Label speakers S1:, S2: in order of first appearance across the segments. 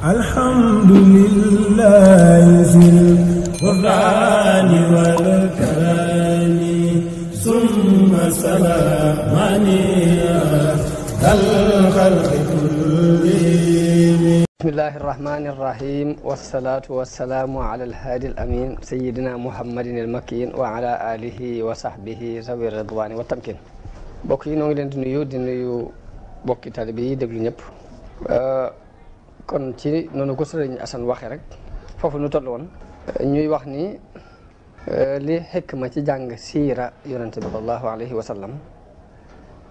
S1: الحمد لله ذي الغفران والكرم ثم سلام الخلق كلهم.
S2: بسم الله الرحمن الرحيم والصلاة والسلام على الهادي الأمين سيدنا محمد المكين وعلى آله وصحبه ذوي الرضوان والتمكين. bokk yi noo ngi leen di nuyu bokki taalibe yi déglu ñëpp kon ci noonu ko sëriñ Assane waxee rek foofu nu toll woon ñuy wax ni li xikma ci jàng siira yonente bi sallallahu alayhi wa sallam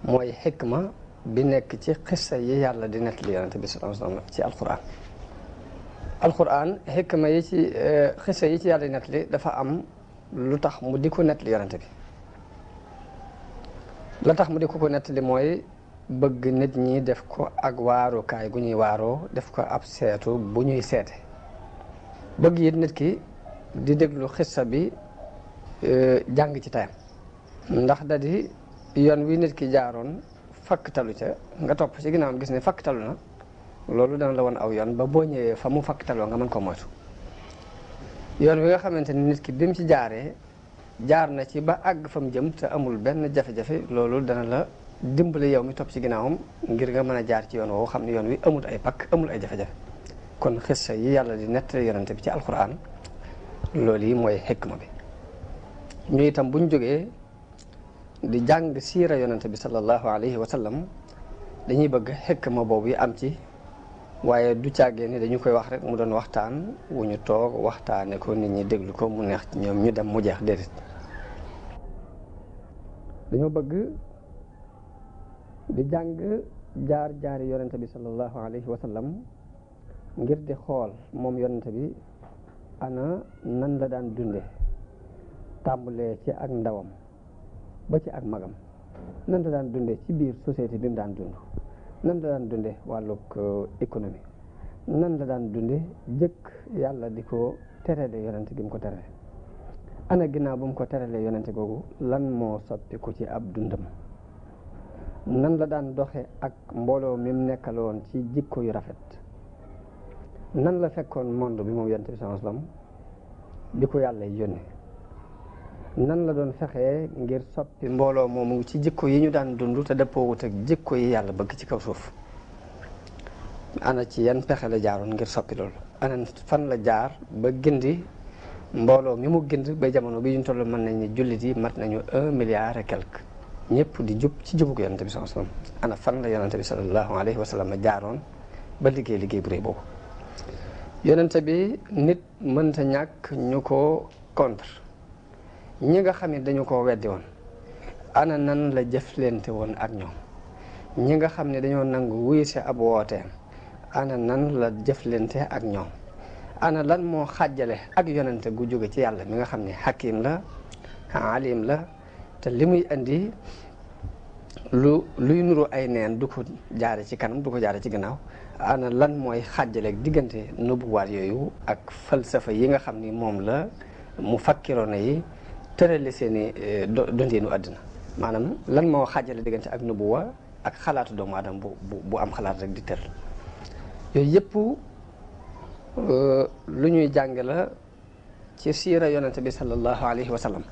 S2: mooy xikma bi nekk ci xissa yi yàlla di nettali yonente bi sallallahu alayhi wa sallam ci alquran xikma yi ci xissa yi ci yàlla di nettali dafa am lu tax mu di ko nettali yonente bi. la tax mu di ko nettali mooy bëgg nit ñi def ko ak waarukaay gu ñuy waaroo def ko ab seetu bu ñuy seete bëgg it nit ki di déglu xissa bi jàng ci tayam ndax da di yoon wi nit ki jaaroon fakktalu ca nga topp ci ginnaawam gis ne fakktalu na loolu dana la woon aw yoon ba boo ñëwee fa mu fakktaloo nga mën ko moytu yoon wi nga xamante ni nit ki bi mu ci jaaree jaar na ci ba àgg fa mu jëm te amul benn jafe-jafe loolu dana la dimbali yow mi topp ci ginnaawam ngir nga mën a jaar ci yoon woowu xam ne yoon wi amul ay pakk amul ay jafe-jafe kon xissa yi yàlla di nettali yonente bi ci alquran loolu yi mooy xikma bi ñu itam buñ jógee di jàng siira yonente bi sallallahu alayhi wa sallam dañuy bëgg xikma boobu yi am ci waaye du càggee ni dañu koy wax rek mu doon waxtaan wu ñu toog waxtaane ko nit ñi déglu ko mu neex ñoom ñu dem mu jeex déedéet dañoo bëgg di jàng jaar-jaari yonente bi sallallahu alayhi wa sallam ngir di xool moom yonente bi ana nan la daan dunde tàmbalee ci ak ndawam ba ci ak magam nan la daan dunde ci biir société bi mu daan dund nan la daan dunde wàllug économie nan la daan dunde jëkk yàlla di ko terale yonente gi mu ko terale ana ginnaaw bu mu ko terale yonente googu lan moo soppiku ci ab dundam nan la daan doxe ak mbooloo mi mu nekkaloon ci jikko yu rafet nan la fekkoon monde bi moom yonente bi sallallahu alayhi wasallam bi ko yàlla yónni nan la doon fexee ngir soppi mbooloo moomu ci jikko yi ñu daan dund te dëppoowut ak jikko yi yàlla bëgg ci kaw suuf ana ci yan pexe la jaaroon ngir soppi loolu ana fan la jaar ba gindi mbooloo mi mu gind ba jamono bi ñu toll mën nañ ni jullit yi mat nañu 1 milliard et quelque ñëpp di jub ci jubug yonente bi sallallahu alayhi wasallam ana fan la yonente bi sallallahu alayhi wasallam jaaroon ba liggéey bu rëy boobu yonente bi nit mënta ñàkk ñu ko contre ñi nga xam ne dañu ko weddi woon ana nan la jëflante woon ak ñoom ñi nga xam ne dañoo nangu wuyu si ab wooteem ana nan la jëflante ak ñoom ana lan moo xàjjale ak yonente gu jóge ci yàlla mi nga xam ne hakim la alim la te li muy indi luy nuru ay neen du ko jaare ci kanam du ko jaare ci gannaaw ana lan mooy xàjjale diggante nubuwaat yooyu ak falsafa yi nga xam ni moom la mu fakkiroona yi tërale seeni dundinu àddina maanaam lan moo xàjjale diggante ak nubuwa ak xalaatu doomu aadama bu am xalaat rek di tër yooyu yëpp lu ñuy jàng la ci siira yonente bi sallallahu alayhi wa sallam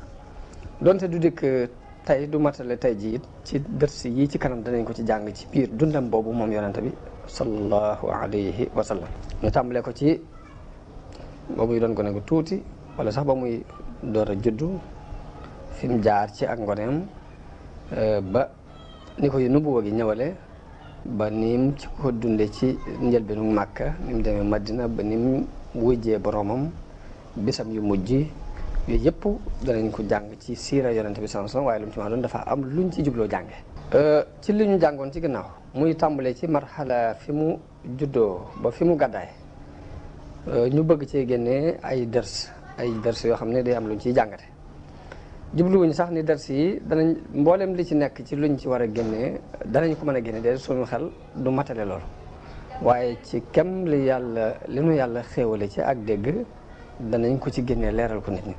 S2: donte du dikk tey du matale tey ji it ci dërs yi ci kanam danañ ko ci jàng ci biir dundam boobu moom yonente bi sallallahu alayhi wa sallam ñu tàmbalee ko ci ba muy doon gone gu tuuti wala sax ba muy door a juddu fi mu jaar ci ak ngoneem ba ni ko nubuwa gi ñëwale ba nim ci ko dunde ci njëlbeenu Màkka ni mu demee Madina ba ni mu wujjee boromam bisam yu mujj yooyu yëpp danañ ko jàng ci siira yonente bi sallallahu alayhi wasallam waaye lu mu ci ma doon dafa am luñ ci jubloo jànge ci li ñu jàngoon ci gannaaw muy tàmbalee ci marxala fi mu juddoo ba fi mu gàddaay ñu bëgg cee génnee ay dërs yoo xam ne day am luñ ciy jàngate jubluwuñ sax ni dërs yi danañ mboolem li ci nekk ci luñ ci war a génnee danañ ko mën a génne de suñu xel du matale loolu waaye ci kem li nu yàlla xéewale ci ak dégg danañ ko ci génnee leeral ko nit ñi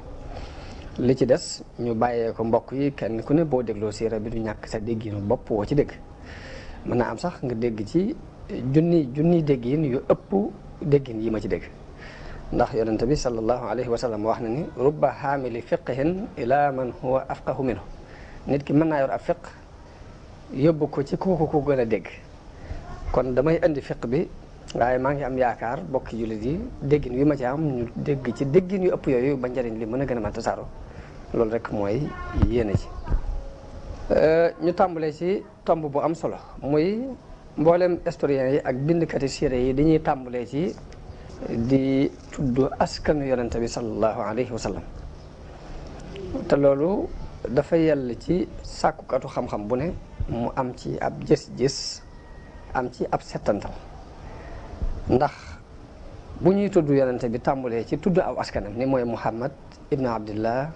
S2: li ci des ñu bàyyee ko mbokk yi kenn ku ne boo dégloo siira bi du ñàkk sa dégginu bopp woo ci dégg mën naa am sax nga dégg ci junni déggin yu ëpp déggin yi ma ci dégg ndax yonente bi sallallahu alayhi wa sallam wax na ni rubba xaamili fiqhin ila man huwa afqahu minhu nit ki mën naa yor ab fiq yóbbu ko ci kooku ko gën a dégg kon damay indi fiq bi waaye maa ngi am yaakaar bokki jullit yi déggin wi ma ci am ñu dégg ci déggin yu ëpp yooyu ba njëriñ li mën a gën a mën tasaaro loolu rek mooy yéene ci ñu tàmbalee ci tomb bu am solo muy mboolem historiens yi ak bindkati siire yi dañuy tàmbalee ci di tudd askanu yonente bi sallallahu alayhi wa sallam te loolu dafa yell ci sàkkukatu xam-xam bu ne mu am ci ab gis-gis am ci ab settantal ndax bu ñuy tudd yonente bi tàmbalee ci tudd aw askanam ni mooy Muhammad ibnu Abdillah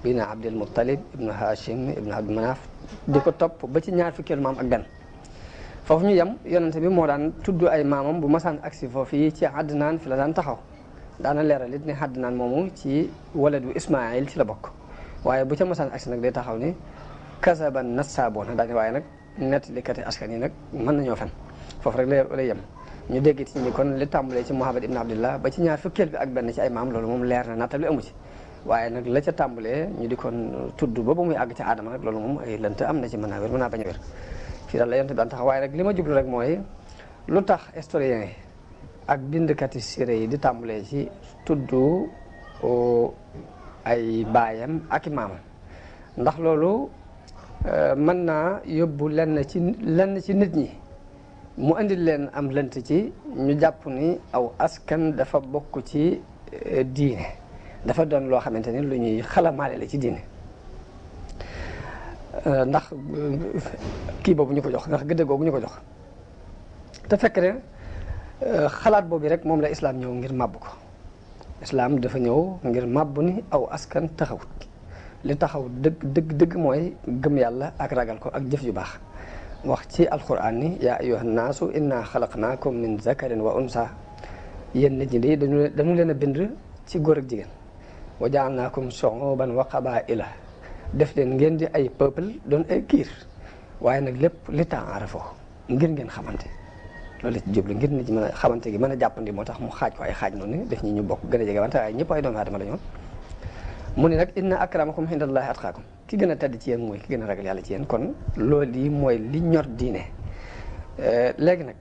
S2: bin Abdul Muttalib ibnu Hashim ibnu Abdul Manaf di ko topp ba ci ñaar fukkeelu maam ak benn foofu ñu yem yonente bi moo daan tudd ay maamam bu masaan agsi foofu yi ci Adnaan fi la daan taxaw daana leeral it ni Adnaan moomu ci waladu Ismaayil ci la bokk waaye bu ca masaan agsi nag day taxaw ni kasaban nassaaboona daane waaye nag nettalikati askan yi nag mën nañoo fen foofu rek lay yem ñu dégg ci ni kon li tàmbalee ci Muhammad ibn Abdillah ba ci ñaar fukkeel bi ak benn ci ay maam loolu moom leer na nattable amu ci waaye nag la ca tàmbalee ñu di kon tudd ba muy àgg ca aadama nag loolu moom ay lënt am na ci mën naa wér mën naa bañ a wér fii daal la yonte bi daan tax waaye nag li ma jublu rek mooy lu tax historiens yi ak bindkati siré yi di tàmbalee ci tudd ay baayam ak i maamam ndax loolu mën naa yóbbu lenn ci nit ñi mu indil leen am lënt ci ñu jàpp ni aw askan dafa bokk ci diine dafa doon loo xamante ni lu ñuy xalamaale la ci diine ndax kii boobu ñu ko jox ndax gëdd googu ñu ko jox te fekk ne xalaat boobu rek moom la islaam ñëw ngir màbb ko islaam dafa ñëw ngir màbb ni aw askan taxawut li taxaw dëgg mooy gëm yàlla ak ragal ko ak jëf yu baax wax ci alquran ni yaa ayyuhan naasu inna xalaqnaakum min zakarin wa unsa yéen nit ñi de dañu leen a bind ci góor ak jigéen wa jaalnaakum shuuban wa qabaa'ila def leen ngeen di ay peuple doon ay giir waaye nag lépp li ta'aarafu ngir ngeen xamante loolu la ci jublu ngir nit ñi mën a xamante gi mën a jàppandi moo tax mu xaaj ko ay xaaj noonu def ñi ñu bokk gën a jege wante waaye ñëpp ay doomu aadama la ñoon mu ne nag inna akramakum indallahi atqaakum ki gën a tedd ci yéen mooy ki gën a ragal yàlla ci yéen kon loolu yi mooy li ñor diine léegi nag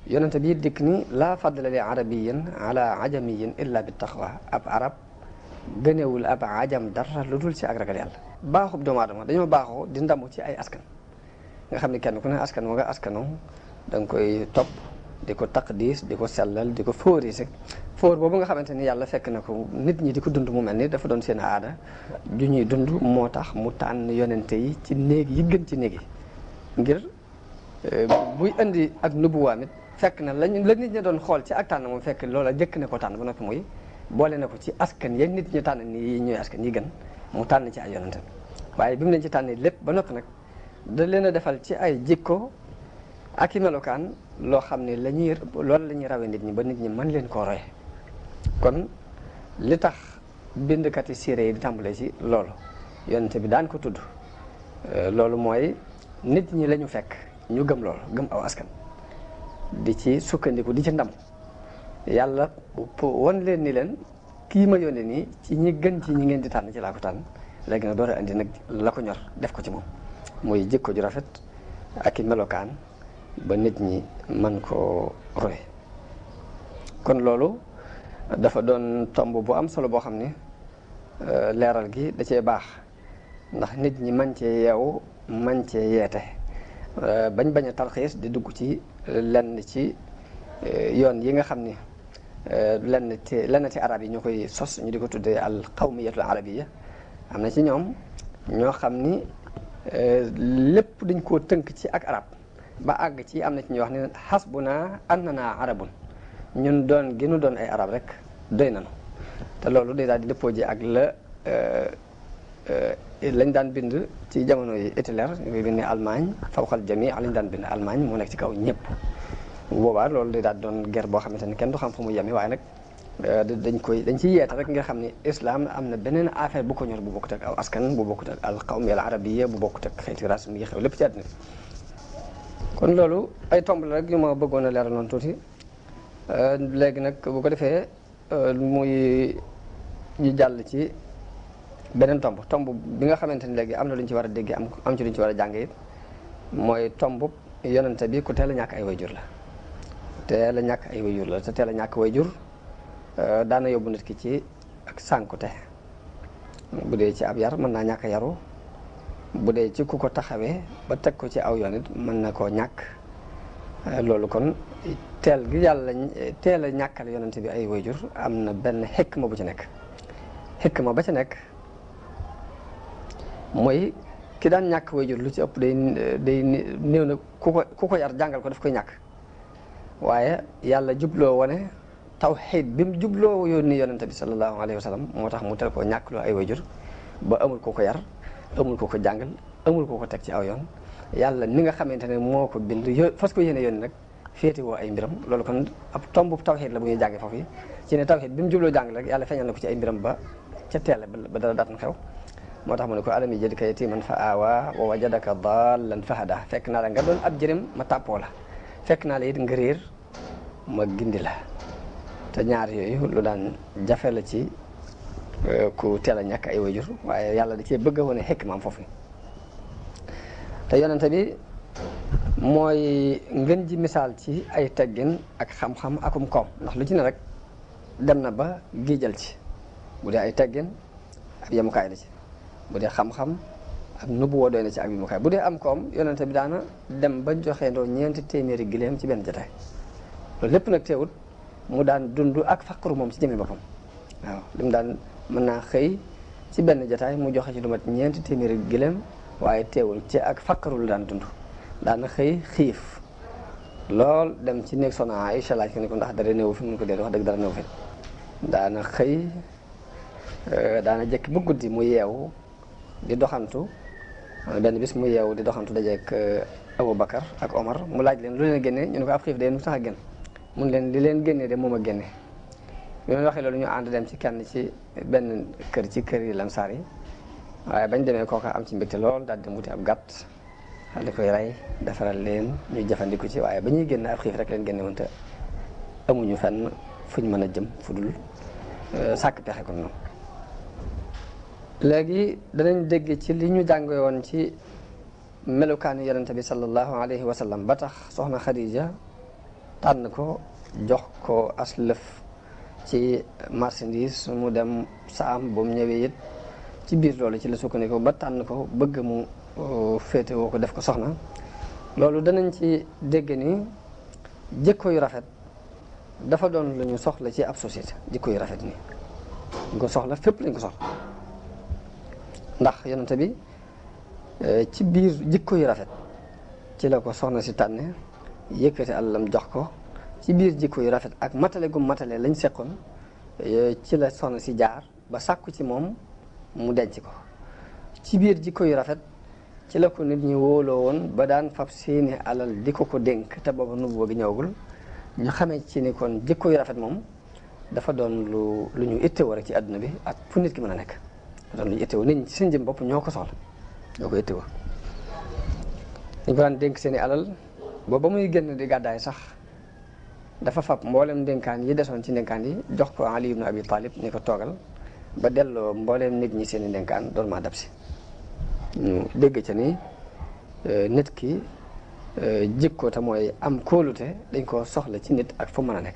S2: yonente bi dikk ni laa fadla li arabiyin ala ajamiyin illa bi taqwa ab arab gënewul ab ajam dara lu dul ci ak ragal yàlla baaxub doomu aadama dañoo baaxoo di ndamu ci ay askan nga xam ne kenn ku ne askan wa nga askano da nga koy topp di ko taqdis di ko sellal di ko fóorise fóor boobu nga xamante ni yàlla fekk na ko nit ñi di ko dund mu mel ni dafa doon seen aada ju ñuy dund moo tax mu tànn yonente yi ci néeg yi gën ci néeg yi ngir buy indi ak nubuwaam it fekk na la nit ñi doon xool ci ak tànn moom fekk loola jëkk ne ko tànn ba noppi muy boole na ko ci askan yéen nit ñi tànn ni yi ñooy askan yi gën mu tànn ci ay yonente waaye bi mu leen ci tànn lépp ba noppi nag da leen a defal ci ay jikko ak i melokaan loo xam ne loolu la ñuy rawee nit ñi ba nit ñi mën leen koo roye kon li tax bindkat yi siire yi di tàmbalee ci loolu yonente bi daan ko tudd loolu mooy nit ñi la ñu fekk ñu gëm loolu gëm aw askan di ci sukkandiku di ci ndam yàlla won leen ni leen kii ma yónnee nii ci ñi gën ci ñi ngeen di tànn ci laa ko tànn léegi nag door a indi nag la ko ñor def ko ci moom muy jikko ju rafet ak i melokaan ba nit ñi mën koo roy kon loolu dafa doon tomb bu am solo boo xam ne leeral gi da cee baax ndax nit ñi man cee yeewu man cee yeete bañ a tarxiis di dugg ci lenn ci yoon yi nga xam ni lenn ci arab yi ñoo koy sos ñu di ko tuddee al qawmiyatul arabiya am na ci ñoom ñoo xam ni lépp dañ koo tënk ci ak arab ba àgg ci am na ci ñuy wax ne xasbuna annana arabun ñun doon gi nu doon ay arab rek doy nanu te loolu day daal di dëppoo ji ak lañ daan bind ci jamono yi Hitler ñu koy bind Allemagne fawqal jami lañ daan bind Allemagne moo nekk ci kaw ñëpp bu boobaa loolu day daal doon guerre boo xamante ni kenn du xam fu mu yemi waaye nag dañ ciy yeete rek nga xam ni islam am na beneen affaire bu ko ñor bu bokkut ak aw askan bu bokkut ak al qawmi al arabiyya bu bokkut ak xeeti race mi ngi xew lépp ci àddina kon loolu ay tomb la rek yu ma bëggoon a leeral noonu tuuti léegi nag bu ko defee muy ñu jàll ci beneen tomb bi nga xamante ni léegi am na lu ñu ci war a dégg am ci lu ñu ci war a jàng it mooy tomb yonente bi ku teel a ñàkk ay wayjur la teel a ñàkk ay wayjur la te teel a ñàkk wayjur daana yóbbu nit ki ci ak sànkute bu dee ci ab yar mën naa ñàkk yaru bu dee ci ku ko taxawee ba teg ko ci aw yoon it mën na koo ñàkk loolu kon teel gi yàlla teel a ñàkkal yonente bi ay wayjur am na benn xikma bu ci nekk xikma ba ci nekk mooy ki daan ñàkk wayjur lu ci ëpp day néew na ku ko yar jàngal ko daf koy ñàkk waaye yàlla jubloo wane tawxiid bi mu jubloo yónni yonente bi sallallahu alayhi wa sallam moo tax mu tel koo ñàkk loo ay wayjur ba amul ko ko yar amul ko ko jàngal amul ko ko teg ci aw yoon yàlla ni nga xamante ne moo ko bind fas ko yéene yónni nag féeti woo ay mbiram loolu kon ab tombu tawxiid la bu ñuy jàngee foofu yi ci ne tawxiid bi mu jubloo jàngal rek yàlla feeñal na ko ci ay mbiram ba ca teele ba dara daatan xew moo tax mu ne ko alam yajidka yatiiman fa aawaa wa wajadaka daallan fa hadaa fekk naa la nga doon ab jërëm ma tàppoo la fekk naa la it nga réer ma gindi la te ñaar yooyu lu daan jafe la ci ku teel a ñàkk ay wayjur waaye yàlla da cee bëgg a wane xikmaam foofu te yonente bi mooy ngën ji misaal ci ay teggin ak xam-xam akum koom ndax lu ci ne rek dem na ba giijal ci bu dee ay teggin ab yemukaay la ci bu dee xam-xam ak nubuwa doy na ci ak yemukaay bu dee am koom yonente bi daana dem ba joxe ndoo 400 giléem ci benn jotaay loolu lépp nag teewut mu daan dund ak faqru moom ci jëmmi boppam waaw li mu daan mën naa xëy ci benn jotaay mu joxe ci lu mat 400 giléem waaye teewul ci ak faqru lu daan dund daana xëy xiif lool dem ci néeg Soxna Aïcha laaj ko ni ko ndax dara néewu fi mun ko dee wax dëgg dara néewu fi daana xëy daana jëkk ba guddi mu yeewu di doxantu benn bis mu yeewu di doxantu dajeek Aboubacar ak Omar mu laaj leen lu leen génne ñu ne ko ab xiif de mu tax a génn mun leen li leen génne de moom a génne bi ma waxee loolu ñu ànd dem ci kenn ci benn kër ci kër yi Lansaar yi waaye bañ demee kooka am ci mbégte lool daal di wuti ab gàtt daal di koy rey defaral leen ñuy jëfandiku ci waaye ba ñuy génn ab xiif rek leen génne woon te amuñu fenn fuñ mën a jëm fu dul sàkk pexe kon noonu léegi danañ dégg ci li ñu jàngee woon ci melukaanu yonente bi sallallahu alayhi wa sallam ba tax soxna Khadija tànn ko jox ko as lëf ci marchandise mu dem saam ba mu ñëwee it ci biir loolu ci la sukkandiku ba tànn ko bëgg mu féete woo ko def ko soxna loolu danañ ci dégg ni jikko yu rafet dafa doon lu ñu soxla ci ab société jikko yu rafet nii ñu ko soxla fépp lañ ko soxla ndax yonente bi ci biir jikko yu rafet ci la ko soxna si tànne yëkkati àllam jox ko ci biir jikko yu rafet ak matale gu matale lañ seqoon ci la soxna si jaar ba sàkku ci moom mu denc ko ci biir jikko yu rafet ci la ko nit ñi wóoloo woon ba daan fab seeni alal di ko dénk te booba nubuwa gi ñëwagul ñu xamee ci ni kon jikko yu rafet moom dafa doon lu ñu ittewoo rek ci àdduna bi ak fu nit ki mën a nekk dafa doon lu ñu ittewoo nit ñi ci seen jëm bopp ñoo ko soxla ñoo ko ittewoo dañ ko daan dénk seeni alal booba muy génn di gàddaay sax dafa fab mboolem ndénkaan yi desoon ci ndénkaan yi jox ko Ali ibn Abi Talib ni ko toogal ba delloo mbooleem nit ñi seeni ndénkaan doon maa dab si ñu dégg ca ni nit ki jikko te mooy am kóolute dañ koo soxla ci nit ak fu mën a nekk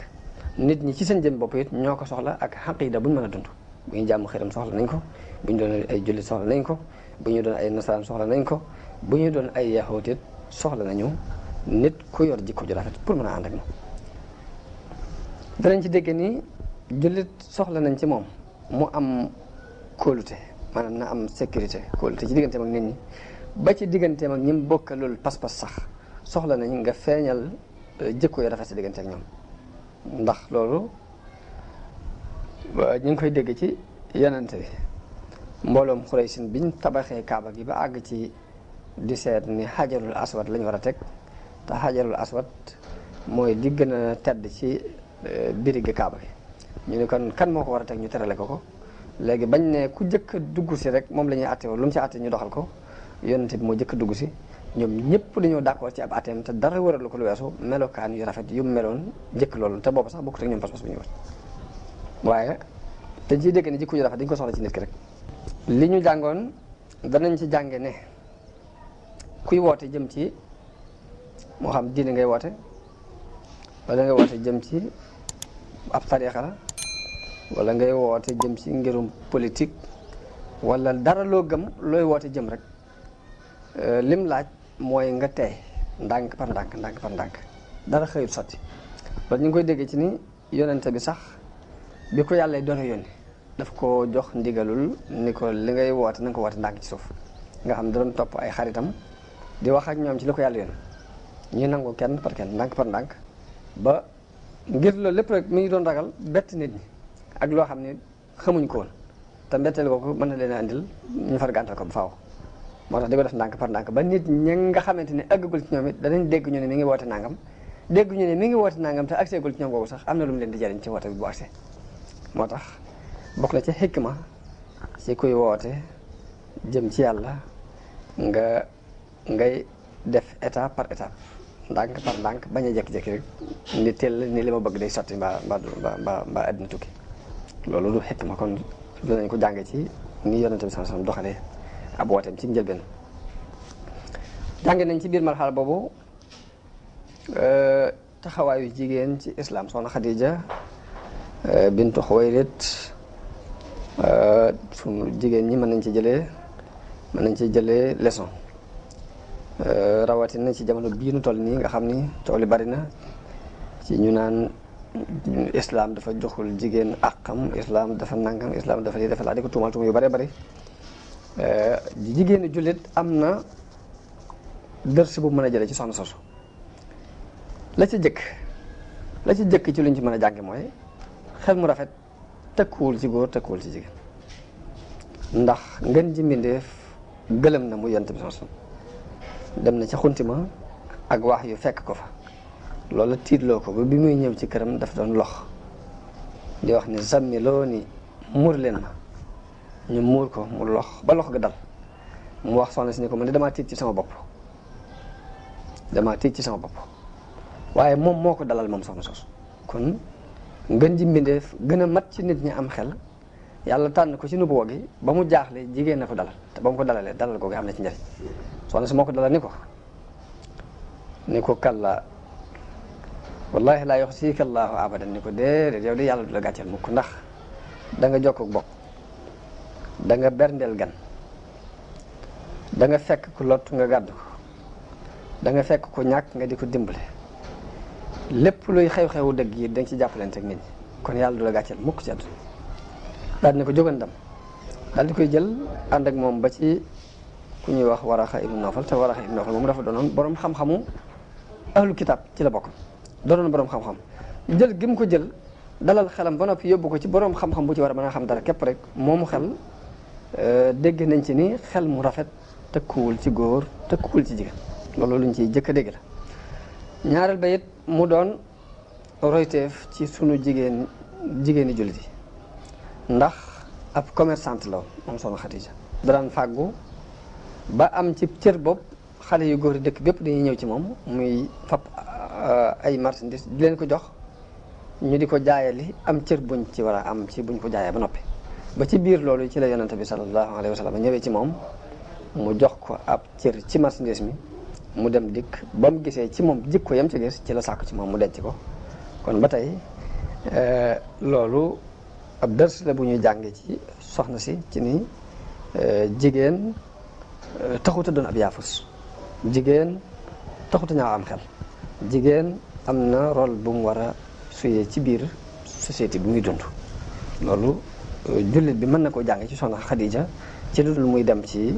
S2: nit ñi ci seen jëm bopp it ñoo ko soxla ak xaqiida bu ñu mën a dund bu ñu jàmm xiram soxla nañ ko bu ñu doon ay jullit soxla nañ ko bu ñu doon ay nasaraan soxla nañ ko bu ñu doon ay yahuud it soxla nañu nit ku yor jikko ju rafet pour mën a ànd ak moom danañ ci dégg ni jullit soxla nañ ci moom mu am kóolute maanaam na am sécurité kóolute ci digganteem ak nit ñi ba ci digganteem ak ñi mu bokkalul pas-pas sax soxla nañ nga feeñal jikko yu rafet ci diggante ak ñoom ndax loolu ñu ngi koy dégg ci yonente bi mbooloom Xuraysin biñ tabaxee kaaba gi ba àgg ci di seet ni xajarul aswad lañ war a teg te xajarul aswad mooy li gën a tedd ci birigi kaaba gi ñu ne kon kan moo ko war a teg ñu terale ko léegi bañ ne ku jëkk dugg si rek moom la ñuy àtte lu mu ci àtte ñu doxal ko yonente bi moo jëkk dugg si ñoom ñëpp dañoo d'accord ci ab ateem te dara waralu ko lu weesu melokaan yu rafet yu meloon njëkk loolu te boobu sax bokkut ak ñoom pas-pas bu ñu wut waaye dañ ciy dégg ne jikko yu rafet dañ ko soxla ci nit ki rek. li ñu jàngoon danañ ci jànge ne kuy woote jëm ci moo xam diine ngay woote wala ngay woote jëm ci ab tariixa la wala ngay woote jëm ci ngirum politique wala dara loo gëm looy woote jëm rek lim laaj mooy nga teey ndànk par ndànk dara xëyut sotti loolu ñu ngi koy déggee ci ni yonente bi sax bi ko yàlla doon yónni daf ko jox ndigalul ni ko li ngay woote na nga ko woote ndànk ci suuf nga xam da doon topp ay xaritam di wax ak ñoom ci li ko yàlla yónni ñuy nangu kenn par kenn ndànk par ndànk ba ngir loolu lépp rek mi ngi doon ragal bett nit ñi ak loo xam ne xamuñ ko woon te mbetteel kooku mën na leen a andil ñu far gàntal ko bu faaw moo tax di ko def ndànk par ndànk ba nit ñi nga xamante ne àggagul ci ñoom it danañ dégg ñu ne mi ngi woote nangam dégg ñu ne mi ngi woote nangam te agseegul ci ñoom googu sax am na lu mu leen di jariñ ci woote bi bu agsee moo tax bokk na ci xikma ci kuy woote jëm ci yàlla ngay def étape par étape ndànk par ndànk bañ a jékki-jékki rek ni teel ni li ma bëgg day sotti mbaa àddina tukki loolu du xikma kon dinañ ko jànge ci ni yonente bi sallallahu alayhi wasallam doxalee ab wooteem ci njëlbeen jànge nañ ci biir marxala boobu taxawaayu jigéen ci islam soxna Xadija bintu Xuwaylid sunu jigéen ñi mën nañ ci jëlee leçon rawatina ci jamono bii nu toll nii nga xam ni coow li bari na ci ñu naan islam dafa joxul jigéen àqam islam dafa nangam islam dafa lii dafa laa di ko tuumal yu bari bari jigéenu jullit am na dërs bu mën a jëlee ci soxna sosu la ci jëkk ci luñ ci mën a jànge mooy xel mu rafet tëkkuwul ci góor tëkkuwul ci jigéen ndax ngeen ji mbindeef gëlëm na mu yonent bi sosu dem na ca xuntima ak wax yu fekk ko fa loolu tiitloo ko ba bi muy ñëw ci këram dafa doon lox di wax ni zammiloo ni muur leen ma ñu muur ko mu lox ba lox ga dal mu wax soxna si ni ko man de damaa tiit ci sama bopp waaye moom moo ko dalal moom soxna sos kon ngën ji mbindeef gën a mat ci nit ñi am xel yàlla tànn ko ci nubuwa gi ba mu jaaxle jigéen na ko dalal te ba mu ko dalalee dalal googu am na ci njëriñ soxna si moo ko dalal ni ko kalla wallahi laa yuxzika Allahu abadan ni ko déedéet yow de yàlla du la gàcceel mukk ndax da nga jokk bokk da nga berndeel gan da nga fekk ku lot nga gàddu ko da nga fekk ku ñàkk nga di ko dimbale lépp luy xew-xewu dëgg yi da nga ci jàppalante ak nit ñi kon yàlla du la gàcceel mukk ci àdduna daal di ne ko jógan dem daal di koy jël ànd ak moom ba ci ku ñuy wax Waraxa ibnu Nawfal te Waraxa ibnu Nawfal moom dafa doonoon borom xam-xamu ahlu kitaab ci la bokk doonoon borom xam-xam jël gi mu ko jël dalal xelam ba noppi yóbbu ko ci borom xam-xam bu ci war a mën a xam dara képp rek moomu xel dégg nañ ci ni xel mu rafet tëkkuwul ci góor tëkkuwul ci jigéen loolu luñ ciy jëkk a dégg la. ñaareel ba it mu doon royteef ci sunu jigéeni jullit yi ndax ab commerçante la moom soxna Xadija daan fàggu ba am ci cër bopp xale yu góor yi dëkk bépp dañuy ñëw ci moom muy fab ay marchandises di leen ko jox ñu di ko jaayali am cër buñ ci war a am ci buñ ko jaayee ba noppi ba ci biir loolu ci la yonente bi sallallahu alayhi wa sallam ñëwee ci moom mu jox ko ab cër ci marchandise mi mu dem dikk ba mu gisee ci moom jikko yam ci gis ci la sàkku ci moom mu denc ko kon ba tey loolu ab dërs la bu ñuy jànge ci soxna si ci ni jigéen taxuta doon ab yaafus jigéen taxuta ñaaw am xel jigéen am na rôle bu mu war a suyee ci biir société bi muy dund loolu jullit bi mën na koo jànge ci soxna Xadija ci lu dul muy dem ci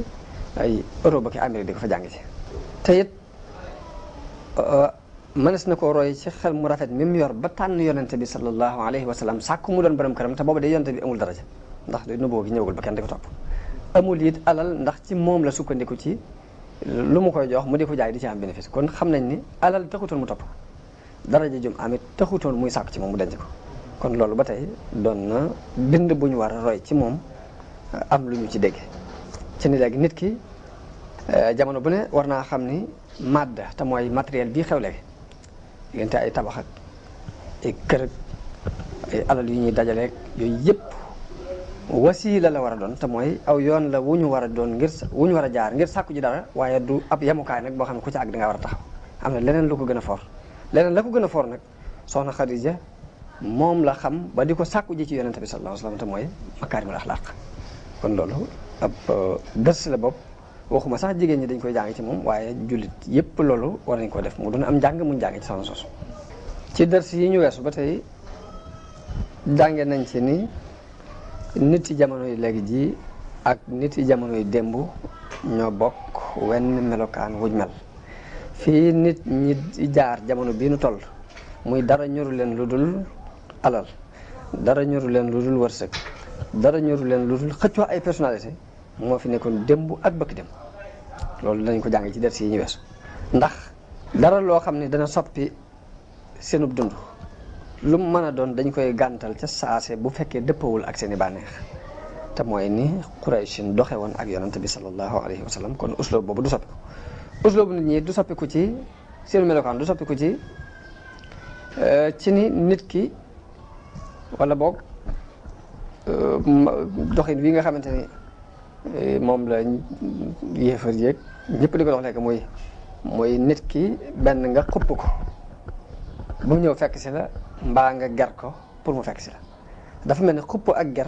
S2: ay Europe ak Amérique di ko fa jànge ci te it mënees na koo roy ci xel mu rafet mi mu yor ba tànn yonente bi sallallahu alayhi wa sallam sàkku mu doon borom këram te booba de yonente bi amul daraja ndax de nuboo gi ñëwagul ba kenn di ko topp amul it alal ndax ci moom la sukkandiku ci lu mu koy jox mu di ko jaay di ci am bénéfice kon xam nañ ni alal taxutoon mu topp daraja jum amit taxutoon muy sàkku ci moom mu denc ko kon loolu ba tey doon na bind bu ñu war a roy ci moom am lu ñu ci dégg ci ni léegi nit ki jamono bu ne war naa xam ni madda te mooy matériel bii xew léegi diggante ay tabax ak ay kër ak ay alal yu ñuy dajaleeg yooyu yëpp wasiila la war a doon te mooy aw yoon la wu ñu war a doon wu ñu war a jaar ngir sàkku ji dara waaye du ab yemukaay nag boo xam ne ku ci àgg da nga war a taxaw am na leneen lu ko gën a for leneen la ko gën a for nag soxna Xadija moom la xam ba di ko sàkku ji ci yonente bi sallallahu alayhi wa sallam te mooy makaarimul axlaaq kon loolu ab dërs la bopp waxuma sax jigéen ñi dañ koy jàng ci moom waaye jullit yépp loolu war nañ ko def mu doon am njàng muñ jàng ci soxna soosu ci dërs yi ñu weesu ba tey jànge nañ ci ni nit yi jamono yi léegi ji ak nit yi jamono yi démb ñoo bokk wenn melokaan wuñ mel fii nit ñi jaar jamono bii nu toll muy dara ñoru leen lu dul alal dara ñoru leen lu dul wërsëg dara ñoru leen lu dul xëccoo ay personnalité moo fi nekkoon démb ak bëkk démb loolu dañ ko jàng ci ders yi ñu weesu ndax dara loo xam ne dana soppi seenub dund lu mu mën a doon dañ koy gàntal ca saase bu fekkee dëppawul ak seen i bànneex te mooy ni Qurayshin doxe woon ak yonante bi sallallahu alayhi wa sallam kon usloob boobu du soppiku usloobu nit ñi du soppiku ci seen melokaan du soppiku ci ni nit ki wala boog doxin wi nga xamante ni moom la yéefar yéeg ñëpp di ko dox léegi mooy nit ki benn nga xupp ko bu ñëw fekk si la mbaa nga ger ko pour mu fekk si la dafa mel ne xupp ak ger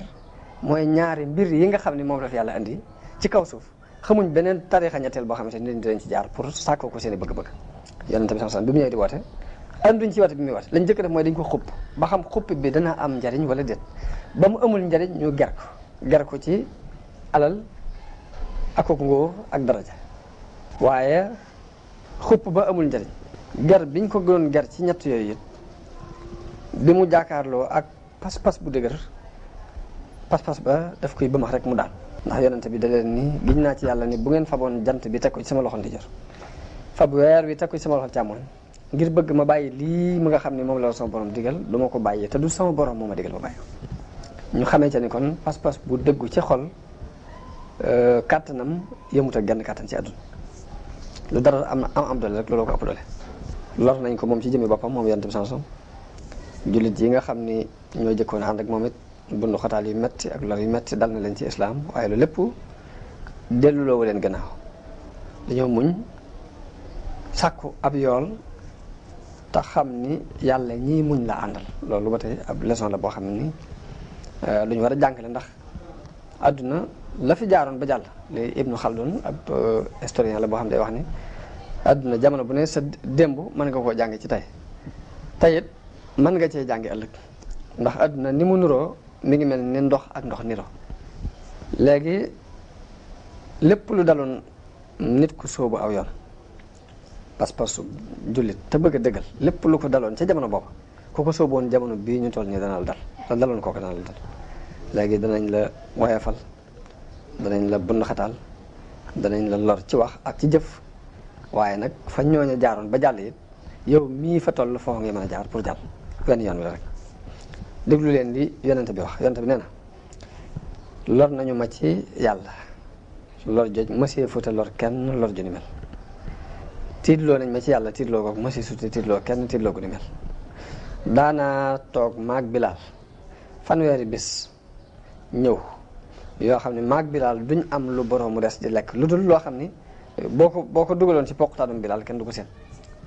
S2: mooy ñaari mbir yi nga xam ne moom la fi yàlla andi ci kaw suuf xamuñ beneen tariixa ñetteel boo xamante ni dinañ ci jaar pour sàkkoo ko seen i bëgg-bëgg yonente bi sallallahu alayhi wasallam bi mu ñëwee di woote anduñ ci woote bi muy woote lañ jëkk def mooy dañ ko xupp ba xam xupp bi dana am njariñ wala déet ba mu amul njariñ ñu ger ko ci alal ak ngóor ak daraja waaye xupp ba amul njariñ ger biñ ko doon ger ci ñett yooyu it bi mu jaakaarloo ak pas-pas bu dëgër pas-pas ba daf koy bëmax rek mu daal ndax yonente bi da leen ni giñ naa ci yàlla ni bu ngeen faboon jant bi teg ko ci sama loxo ndijoor fab weer wi teg ko ci sama loxo càmmoñ ngir bëgg ma bàyyi lii mu nga xam ne moom la sama borom digal du ma ko bàyyi te du sama borom moo ma digal ma bàyyi ñu xamee ca ni kon pas-pas bu dëggu ci xol kàttanam yëmut ak genn kàttan ci àdduna lu dara am doole rek looloo ko ëpp doole lor nañ ko moom ci jëmmi boppam moom yonente bi sallallahu alayhi wasallam jullit yi nga xam ni ñoo jëkkoon ànd ak moom it bundu xataal yu metti ak lor yu metti dal na leen ci islaam waaye lu lépp delluloowu leen gannaaw dañoo muñ sàkku ab yool te xam ni yàlla ñii muñ la àndal loolu ba tey ab leçon la boo xam ne ni lu ñu war a jàngale ndax àdduna la fi jaaroon ba jàll li Ibnu Khaldun ab historien la boo xam ne day wax ni àdduna jamono bu ne sa démb mën nga koo jàng ci tey it mën nga cee jàngi ëllëg ndax àdduna ni mu nuroo mi ngi mel ni ndox ak ndox niroo léegi lépp lu daloon nit ku sóobu aw yoon pas-pasu jullit te bëgg a dëggal lépp lu ko daloon ca jamono boobu ku ko sóoboon jamono bii ñu toll nii dana la dal la daloon kooku dana la dal léegi danañ la woyefal danañ la bund xataal danañ la lor ci wax ak ci jëf waaye nag fa ñooña jaaroon ba jàll it yow mii fa toll foo nga mën a jaar pour jàll wenn yoon wi la rek déglu leen li yonente bi wax yonente bi nee na lor nañu ma ci yàlla lor joj monsieur fuuta lor kenn lor ju ni mel tiitloo nañ ma ci yàlla tiitloo ko monsieur suuta tiitloo kenn tiitloo gu ni mel daanaa toog maag Bilaal fanweeri bis ñëw yoo xam ne maag Bilaal duñ am lu borom mu des di lekk lu dul loo xam ni boo ko dugaloon ci poqtaanum Bilaal kenn du ko seen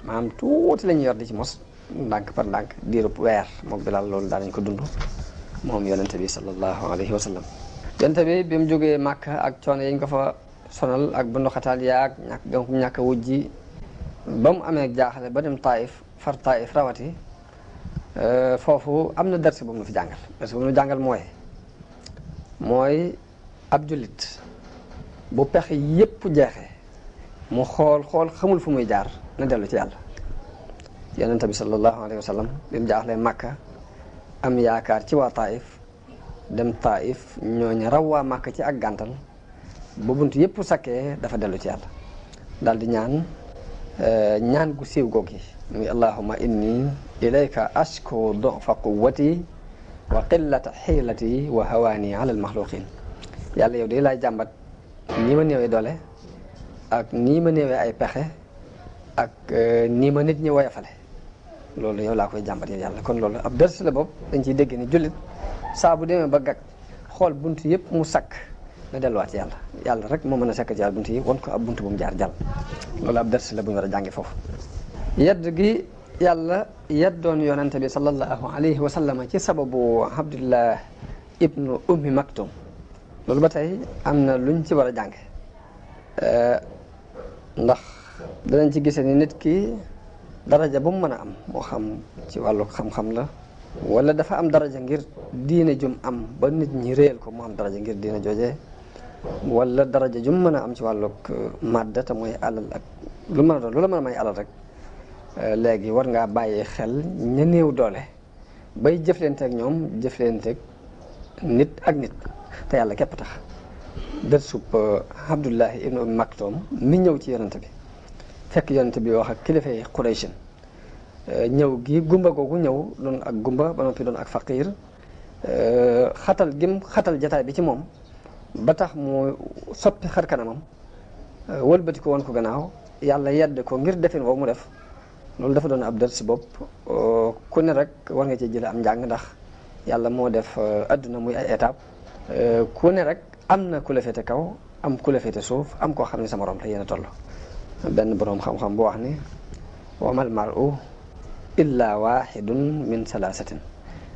S2: maanaam tuuti la ñuy yor di ci mos ndànk par ndànk diirub weer moom Bilaal loolu daanañ ko dund moom yonente bi sallallahu alayhi wa sallam yonente bi bi mu jógee Màkka ak coono yañ ko fa sonal ak bu ndoxataal yaag ñàkk wujji ba mu amee jaaxle ba dem Taif far Taif rawati foofu am na darsi bu mu nu fi jàngal darsi bu mu nu jàngal mooy ab jullit bu pexe yépp jeexee mu xool xamul fu muy jaar na dellu ci yàlla yonente bi sallallahu alayhi wa sallam bi mu jaaxlee Màkka am yaakaar ci waa Taif dem Taif ñooñu raw waa Màkka ci ak gàntal ba bunt yépp sakkee dafa dellu ci yàlla daal di ñaan gu siiw googi muy allahumma inni ilayka ashku du'fa quwwati wa qillata xiilati wa hawaani ala almaxluqin yàlla yow de laay jàmbat ni ma néewee doole ak nii ma néewee ay pexe ak nii ma nit ñi woyafale loolu yow laa koy jàmbat yow yàlla. kon loolu ab dërs la bopp dañ ciy dégg ni jullit saa bu demee ba gag xool bunt yëpp mu sakk na delluwaat ci yàlla. yàlla rek moo mën a sakk ci yàlla bunt yi won ko ab bunt bu mu jaar jàll. loolu ab dërs la bu ñu war a jàngi foofu. yedd gi yàlla yeddoon yonante bi sallallahu alayhi wa sallam ci sababu Abdullah ibnu ummi maktum loolu ba tey am na luñ ci war a jànge ndax danañ ci gisee ni nit ki daraja bu mu mën a am moo xam ci wàllu xam-xam la wala dafa am daraja ngir diine jum am ba nit ñi réel ko mu am daraja ngir diine jooje wala daraja jum mën a am ci wàllu madda te mooy alal ak lu mën a doon lu la mën a may alal rek léegi war ngaa bàyyi xel ña néew doole bay jëflanteeg ñoom jëflanteeg nit ak nit te yàlla képp tax. dërsub Abdullahi ibnu Ummi Maktum mi ñëw ci yonent bi fekk yonent bi wax ak kilifay Qurayshin ñëw gi gumba googu ñëw doon ak gumba ba noppi doon ak faqiir xatal gim xatal jataay bi ci moom ba tax mu soppi xar kanamam wëlbati ko woon ko gannaaw yàlla yedd ko ngir defin woowu mu def loolu dafa doon ab dërs bopp ku ne rek war nga ci jële am njàng ndax yàlla moo def adduna muy ay étape ku ne rek am na ku la féete kaw am ku la féete suuf am koo xam ne sa morom la yéen a toll. benn boroom xam-xam bu wax ni wa mal mar'u illa wahidun min salaasatin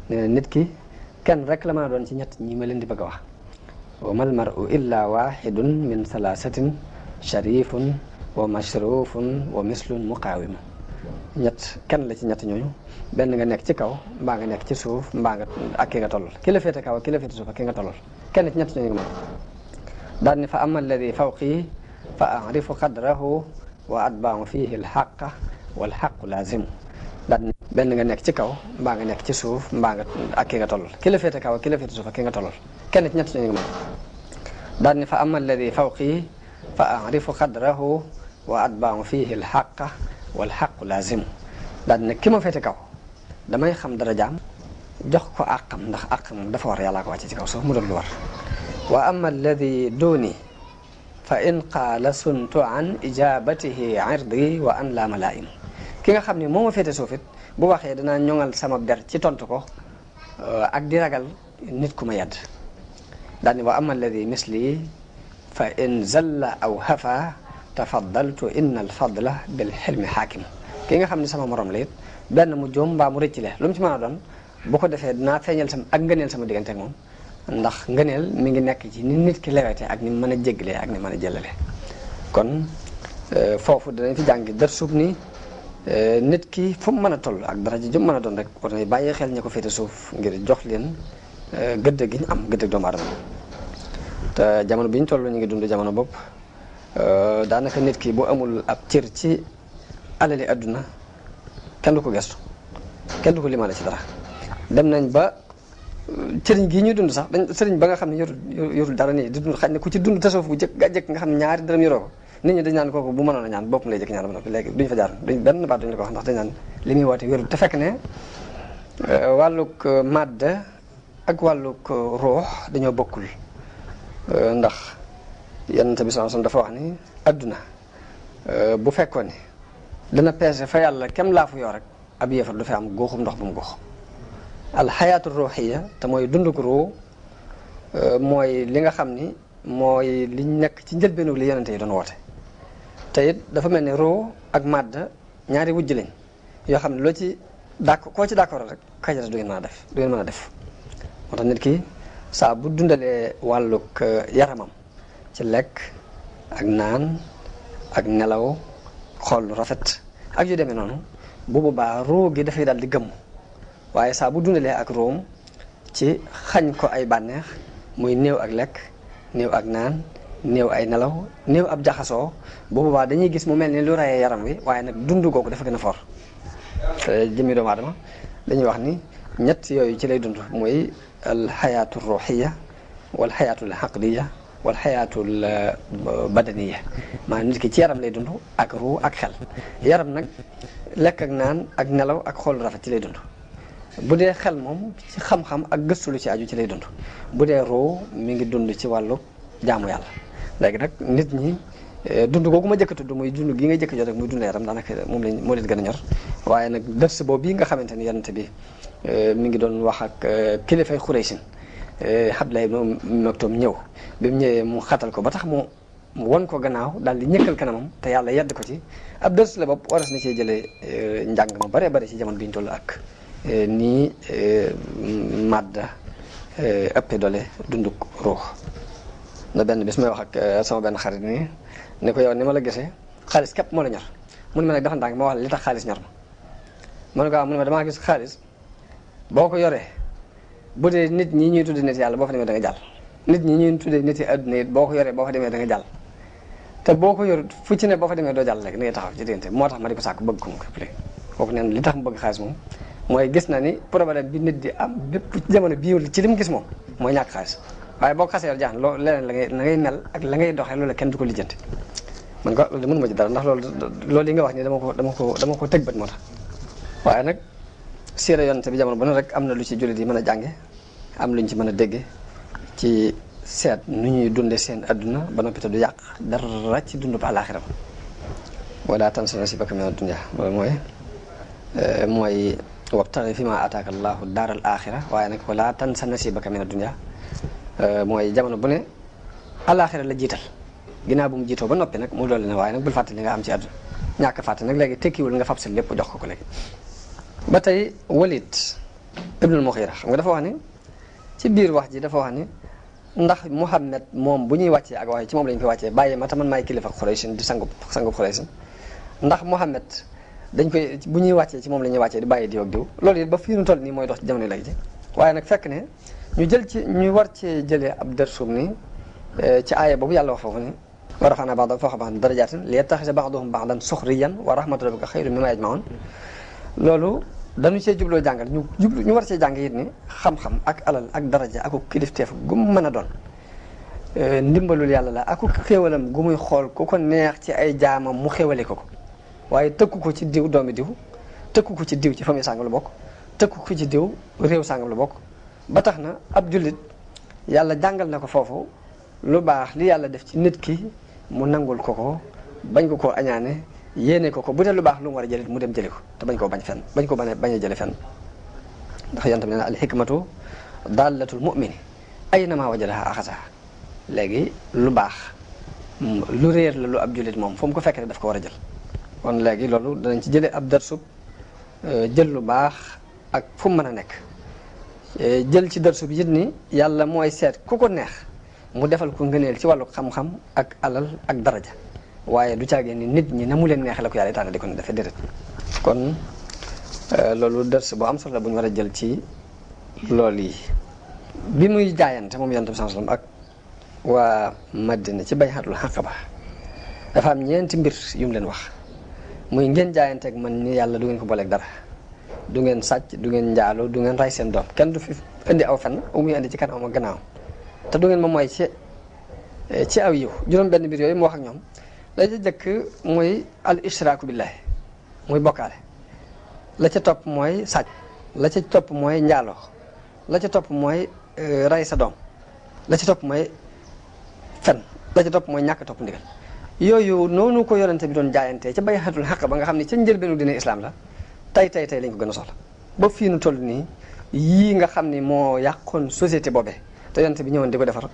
S2: nee na nit ki kenn rek la mën a doon ci ñett ñi ma leen di bëgg a wax. wa mal mar'u illa wahidun min salaasatin sharifun wa mashrufun wa mislun muqaawim ñett kenn la ci ñett ñooñu benn nga nekk ci kaw mbaa nga nekk ci suuf mbaa nga ak ki nga tollal ki la féete kaw ak ki la féete suuf ak ki nga tollal kenn ci ñett ñooñu nga mën daal ni fa ama alladi fawqi fa arifu qadrahu wa atba'u fihi alxaqa walxaqu laazimu daal ni benn nga nekk ci kaw mbaa nga nekk ci suuf mbaa nga ak ki nga tollal ki la féete kaw ak ki la féete suuf ak ki nga tollal kenn ci ñett ñooñu nga mën daal ni fa ama alladi fawqi fa arifu qadrahu wa atba'u fihi alxaqa walxaqu laazimu daal ne ki ma féete kaw damay xam darajaam jox ko àqam ndax àq moom dafa war yàllaa ko wàcce ci kaw suuf mu doon lu war. wa amma alladi duni fa in qaala suntu an ijabatihi irdi wa an la malaim ki nga xam ne moo ma féete suuf it bu waxee danaa ñoŋal sama der ci tontu ko ak di ragal nit ku ma yedd daal ni wa amma alladi misli fa in zalla aw hafa tafaddaltu inna alfadla bil xilmi xaakim ki nga xam ne sama morom la it benn mu joom mbaa mu rëccile lu mu ci mën a doon bu ko defee dinaa feeñal sama ak ngëneel sama diggante ak moom ndax ngëneel mi ngi nekk ci ni nit ki lewete ak ni mën a jéggalee ak ni mën a jëlale kon foofu danañ fi jàngi dërsub ni nit ki fu mu mën a toll ak daraja ju mën a doon rek war na bàyyi xel ñi ko féete suuf ngir jox leen gëdd gi ñu am gëdd doomu aadama te jamono bi ñu toll ñu ngi dund jamono bopp daanaka nit ki bu amul ab cër ci alali adduna kenn du ko gestu kenn du ko limaale ci dara dem nañ ba sëriñ gii ñuy dund sax dañ sëriñ ba nga xam ne yorul dara nii di dund xañ ne ku ci dund tasawuf bu jëkk nga xam ne ñaari dërëm yoroo ko nit ñi dañ naan kooku bu mënoon a ñaan boppam lay jëkk ñaan ba noppi léegi duñ fa jaar benn baat duñ la ko wax ndax dañ naan li muy woote wérul te fekk ne wàllug madda ak wàllug ruux dañoo bokkul ndax Yonent bi sallallahu alayhi wasallam dafa wax ni adduna bu fekkoon ni dana peese fa yàlla kem laa fu yoo rek ab yéefar du fi am góoxum ndox bu mu góox alxayaatu ruuxiya te mooy dundug ruu mooy li nga xam ni mooy liñ nekk ci njëlbeenu li yonente yi doon woote te it dafa mel ni ruu ak màdd ñaari wujj lañ yoo xam ne loo ci d'accord koo ci d'accord rek kajara du ngeen mën a def du ngeen mën a def moo tax nit ki saa bu dundalee wàllug yaramam ci lekk ak naan ak nelaw xool lu rafet ak yu demee noonu bu boobaa ruu gi dafay daal di gëmm waaye saa bu dundalee ak room ci xañ ko ay bànneex muy néew ak lekk néew ak naan néew ay nelaw néew ab jaxasoo bu boobaa dañuy gis mu mel ni lu rayee yaram wi waaye nag dund googu dafa gën a for jëmmi doomu aadama dañuy wax ni ñett yooyu ci lay dund muy al xayaatu ruuxiya wal xayaatul xaqdiya wal xayaatul badaniya maanaam nit ki ci yaram lay dund ak ruu ak xel yaram nag lekk ak naan ak nelaw ak xool rafet ci lay dund bu dee xel moom ci xam-xam ak gëstu lu ci aju ci lay dund bu dee ruu mi ngi dund ci wàllu jaamu yàlla léegi nag nit ñi dund googu ma jëkk a tudd muy dund gi nga jëkk jot rek muy dund yaram daanaka moom lañ moo leen gën a ñor waaye nag dërs boobu bii nga xamante ni yonent bi mi ngi doon wax ak kilifay Xuraysin Abdullah ibn Maktum ñëw bi mu ñëwee mu xatal ko ba tax mu won ko gannaaw daal di ñëkkal kanamam te yàlla yedd ko ci ab dërs la bopp waras na cee jëlee njàng mu bare bare ci jamono bi ñu toll ak nii madda ëppe doole dunduk ruux na benn bis may wax ak sama benn xarit nii ne ko yow ni ma la gisee xaalis képp moo la ñor mu ne ma nag dafa ndànk ma wax la li tax xaalis ñor ma ne ko mu ne ma damaa gis xaalis boo ko yoree bu dee nit ñi ñuy tudde nit yàlla boo fa demee da nga jàll nit ñi ñuy tuddee nit yi adduna it boo ko yoree boo fa demee da nga jàll te boo ko yor fu ci ne boo fa demee doo jàll rek da ngay taxaw ci diggante moo tax ma di ko sàkk bëgg ko mu ko léegi kooku neen li tax mu bëgg xaalis moom mooy gis na ni problème bi nit di am bépp ci jamono bii ci li mu gis moom mooy ñàkk xaalis waaye boo ko xasee yor jaax na loolu leneen la ngay mel ak la ngay doxee loolu kenn du ko lijjanti man ko loolu mënuma ci dara ndax loolu yi nga wax ni dama ko tëg bët moo tax waaye nag siira yonent bi jamono bu ne rek am na lu ci jullit yi mën a jànge am luñ ci mën a dégge ci seet nu ñuy dunde seen adduna ba noppi te du yàq dara ci dund ba àlaaxira wala tansa nasiibaka mina dunya loolu mooy wabtaxi fi ma ataaka allahu daaral axira waaye nag wala tansa nasiibaka mina dunya mooy jamono bu ne àlaaxira la jiital ginnaaw bu mu jiitoo ba noppi nag mu dolli ne waaye nag bul fàtte li nga am ci àdduna ñàkk fàtte nag léegi tekkiwul nga fab sa lépp jox ko léegi ba tey Walid ibnul Mughira xam nga dafa wax ni ci biir wax ji dafa wax ni ndax Muhammad moom bu ñuy wàccee ak waaye ci moom lañ koy wàccee bàyyi ma te man maay kilifa Xuraysin di sangub Xuraysin ndax Muhammad dañ koy bu ñuy wàccee ci moom la ñuy wàccee di bàyyi diw ak diw loolu it ba fii nu toll nii mooy dox ci jamono léegi ji waaye nag fekk ne ñu war cee jëlee ab dërsum ni ci aaya boobu yàlla wax foofu ni wa rafa'naa ba'dahum fawqa ba'din darajaatin liyattakhidha ba'duhum ba'dan sukhriyan wa rahmatu rabbika khayrun mimmaa yajma'uun loolu dañu see jubloo jàngal ñu war cee jàng it ni xam-xam ak alal ak daraja ak kilifteef gu mu mën a doon ndimbalul yàlla la ak xéewalam gu muy xool ku ko neex ci ay jaamam mu xéewale ko waaye tëkku ko ci diw doomi diw tëkku ko ci diw ci famille sàngam la bokk tëkku ko ci diw réew sàngam la bokk ba tax na ab jullit yàlla jàngal na ko foofu lu baax li yàlla def ci nit ki mu nangul ko bañ ko koo añaane yéene ko bu dee lu baax lu mu war a jëlit mu dem jëli ko te bañ koo bañ fenn bañ ko bañ a jële fenn ndax yonent bi nee na al hikmatu dallatul mu'mini aynama wajadaha axasaha léegi lu baax lu réer la lu ab jullit moom fu mu ko fekkee daf ko war a jël kon léegi loolu danañ ci jëlee ab darsub jël lu baax ak fu mu mën a nekk jël ci darsub it ni yàlla mooy seet ku ko neex mu defal ko ngëneel ci wàllu xam-xam ak alal ak daraja waaye du caagee ni nit ñi na mu leen neexee la ko yàlla tànn di ko defee déedéet kon loolu dars bu am solo la bu ñu war a jël ci loolu yi bi muy jaayante moom yonent bi sallallahu alayhi wasallam ak waa Madina ci bay'atul Aqaba dafa am ñeenti mbir yu mu leen wax muy ngeen jaayanteeg man ni yàlla du ngeen ko booleeg dara du ngeen sàcc du ngeen njaaloo du ngeen ray seen doom kenn du fi indi aw fen u muy indi ci kanam ak gannaaw te du ngeen ma mooy ci aw yiw juróom benn mbir yooyu mu wax ak ñoom la ca jëkk mooy al ishraaku billahi muy bokkaale la ca topp mooy sàcc la ca topp mooy njaaloo la ca topp mooy ray sa doom la ca topp mooy fen la ca topp mooy ñàkk topp ndigal yooyu noonu ko yonente bi doon jaayantee ca bay'atul Aqaba nga xam ne ca njëlbeenu dina islam la tey lañ ko gën a soxla ba fii nu toll nii yii nga xam ni moo yàqoon société boobee te yonente bi ñëwoon di ko defar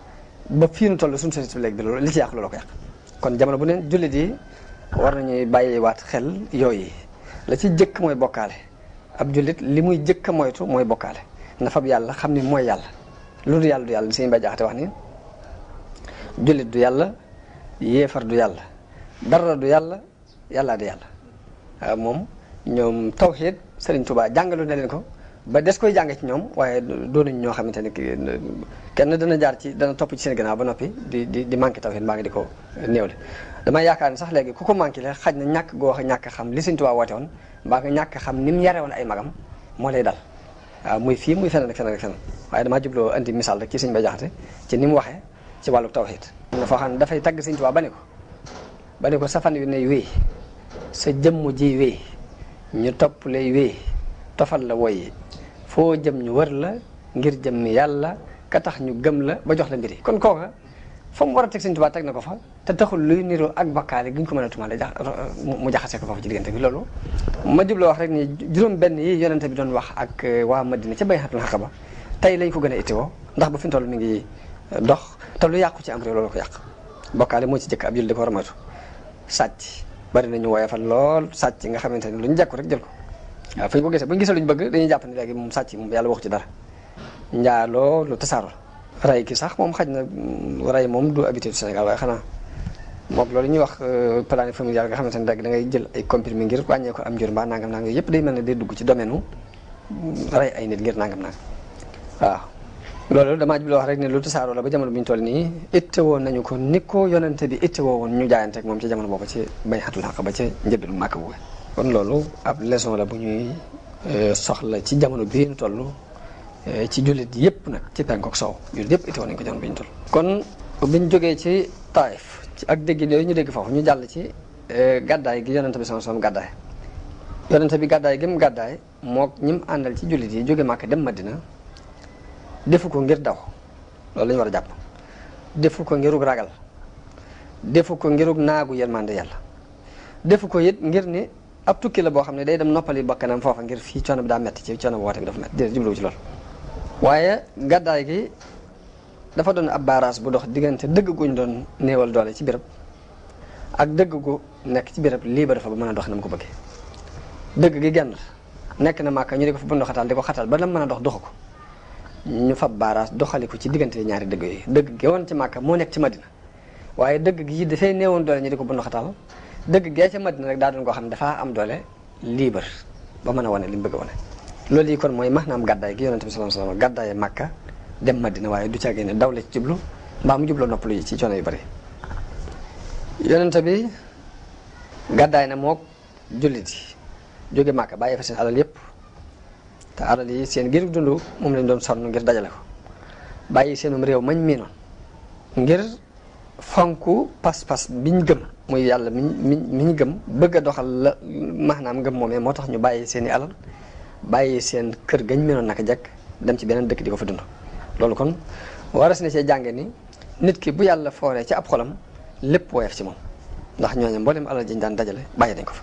S2: ba fii nu toll suñu société bi léegi bi loolu li ci yàq loolu ko yàq kon jamono bu ne jullit yi war nañuy bàyyiwaat xel yooyu la ci jëkk mooy bokkaale ab jullit li muy jëkk a moytu mooy bokkaale na fab yàlla xam ni mooy yàlla lu du yàlla du yàlla Sëñ Bay Jaxate wax ni jullit du yàlla yéefar du yàlla dara du yàlla yàllaa di yàlla waaw moom ñoom tawxiid Sëriñ Tuubaa jàngalu na leen ko ba des koy jàng ci ñoom waaye doonuñ ñoo xamante ne kenn dana topp ci seen gannaaw ba noppi di manqué tawxiid mbaa ngi di ko néewle damay yaakaar ne sax léegi ku ko manqué le xaj na ñàkk goo ñàkk xam li Sëriñ Tuubaa woote woon mbaa nga ñàkk xam ni mu yare woon ay magam moo lay dal waaw muy fii muy feneen ak feneen ak feneen waaye damaa jubloo andi misaal rek ci Sëriñ Bay Jaxate ci ni mu waxee ci wàllu tawxiid am na foo xam ne dafay tagg Sëriñ Tuubaa ba ne ko sa fan wi ne wéy sa jëmm ji wéy ñu topp lay wéy tofal la woy foo jëm ñu wër la ngir jëm mi yàlla ka tax ñu gëm la ba jox la mbiri kon kooka fa mu war a teg Sëñ Tuubaa teg na ko fa te taxul luy niru ak bakkaale gi ñu ko mën a tumaale mu jaxase ko foofu ci diggante bi. loolu ma jubloo wax rek ni juróom benn yi yonente bi doon wax ak waa Madina ca Bay'atul Aqaba tey lañ ko gën a ittiwoo ndax ba fi mu toll mi ngi dox te lu yàqu ci am réew loolu ko yàq. bokkaale moo ci jëkk ab jullit di ko war a moytu. sàcc bari nañu woyofal lool sàcc nga xamante ni lu ñu jekku rek jël ko waaw fu ñu ko gisee bu ñu gisee lu ñu bëgg dañuy jàpp ni léegi moom sàcc moom yàlla waxu ci dara. njaaloo lu tasaaroo ray ki sax moom xaj na ray moom du habitude du Sénégal waaye xanaa moom loolu ñuy wax planning familial nga xamante ne rek da ngay jël ay comprimé ngir wàññee ko am njur mbaa nangam nangam yëpp day mel ne day dugg ci domaine u ray ay nit ngir nangam nangam waaw. loolu damaa jubloo wax rek ne lu tasaaroo la ba jamono bi ñu toll nii ittewoo nañu ko ni ko yonente bi ittewoo woon ñu jaayanteeg moom ci jamono boobu ci Bay'atul Aqaba ca njëbbilu Màkka bu kon loolu ab leçon la bu ñuy soxla ci jamono bii ñu toll ci jullit yëpp nag ci penku ak sow jullit yëpp ittewoo nañu ko jamono bi ñu toll. kon biñ jógee ci Taif ci ak dégg yooyu ñu dégg foofu ñu jàll ci gàddaay gi yonente bi sama gàddaay yonente bi gàddaay gi mu gàddaay mook ñi mu àndal ci jullit yi jóge Màkka dem Madina defu ko ngir daw loolu la ñu war a jàpp defu ko ngirug ragal defu ko ngirug naagu yërmande yàlla defu ko it ngir ni ab tukki la boo xam ne day dem noppali bakkanam foofa ngir fii coono bi daa metti ci coono bu woote bi dafa metti déedéet jubluwu ci loolu. waaye gàddaay gi dafa doon ab baaraas bu dox diggante dëgg guñ doon néewal doole ci béréb ak dëgg gu nekk ci béréb lii ba dafa ba mën a dox na mu ko bëggee. dëgg gi genn nekk na Màkka ñu di ko fa bënd xatal di ko xatal ba la mën a dox doxu ko ñu fab baaraas doxaliku ci diggante ñaari dëgg yooyu dëgg gi woon ci Màkka moo nekk ci Madina waaye dëgg gi dafay néewoon doole ñu di ko bënd xatal dëgg gee ca Madina rek daa doon koo xam ne dafaa am doole libre ba mën a wane li mu bëgg a wane. loolu yi kon mooy maanaam gàddaay gi yonente bi sallallahu alayhi wasallam gàddaaye Màkka dem Madina waaye du caagee ne daw la ci jublu mbaa mu jubloo noppalu yi ci coono yu bari. yonente bi gàddaay na mook jullit yi jóge Màkka bàyyi fa seen alal yépp te alal yi seen giirug dund moom lañ doon sonn ngir dajale ko bàyyi seenum réew mañ miinoon ngir fonku pas-pas biñ gëm muy yàlla miñ gëm bëgg a doxal la maanaam ngëm moomee moo tax ñu bàyyi seen i alal bàyyi seen kër gañ miinoon naka jekk dem ci beneen dëkk di ko fa dund. loolu kon waras na cee jànge ni nit ki bu yàlla fooree ci ab xolam lépp woyof ci moom ndax ñooñu mboolem alal jiñ daan dajale bàyyi nañ ko fa.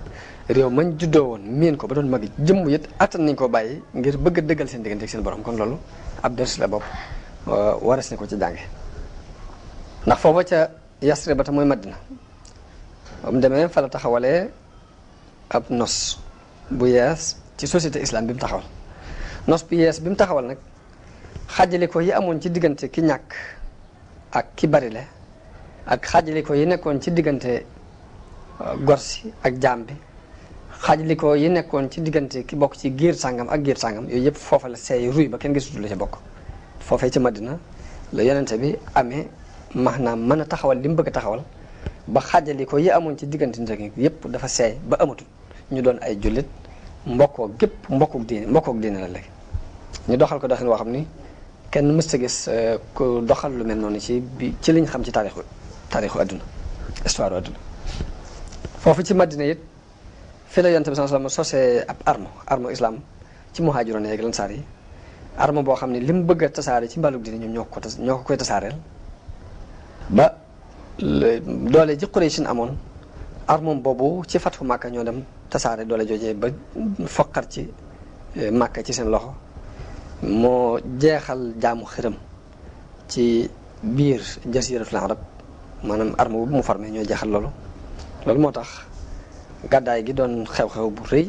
S2: réew mañ juddoo woon miin ko ba doon magi jëmm it attan nañ koo bàyyi ngir bëgg a dëggal seen diggante ak seen borom kon loolu ab ders la bopp waras na ko ci jànge ndax foofa ca Yasrib ba ta mooy Madina mu demee fa la taxawalee ab nos bu yees ci société islam bi mu taxawal nos bu yees bi mu taxawal nag xaajale ko yi amoon ci diggante ki ñàkk ak ki barile ak xaajale ko yi nekkoon ci diggante gorsi ak jaam bi xaajliko yi nekkoon ci diggante ki bokk ci giir sàngam ak giir sàngam yooyu yëpp foofa la seey ruy ba kenn gisutul la ca bokk foofee ca Madina la yonente bi amee maanaam mën a taxawal li mu bëgg a taxawal ba xaajaliko yi amoon ci diggante nit yëpp dafa seey ba amatul ñu doon ay jullit mbokkoo gépp mbokkook diine la léegi ñu doxal ko doxin woo xam ni kenn mësta gis ku doxal lu mel noonu ci liñ xam ci taarixu adduna histoire adduna foofu ci Madina it fi la yonent bi sallallahu alayhi wasallam sosee ab arme islam ci muhaajiroon yeeg lansaar yi arme boo xam ne li mu bëgg a tasaare ci mbalug diine ñoom ñoo ko koy tasaareel ba doole ji Quraysh amoon arme boobu ci fatfu Màkka ñoo dem tasaare doole joojee ba foqar ci Màkka ci seen loxo moo jeexal jaamu xiram ci biir jasiratul arab maanaam arme boobu mu formé ñoo jeexal loolu moo tax gàddaay gi doon xew-xew bu rëy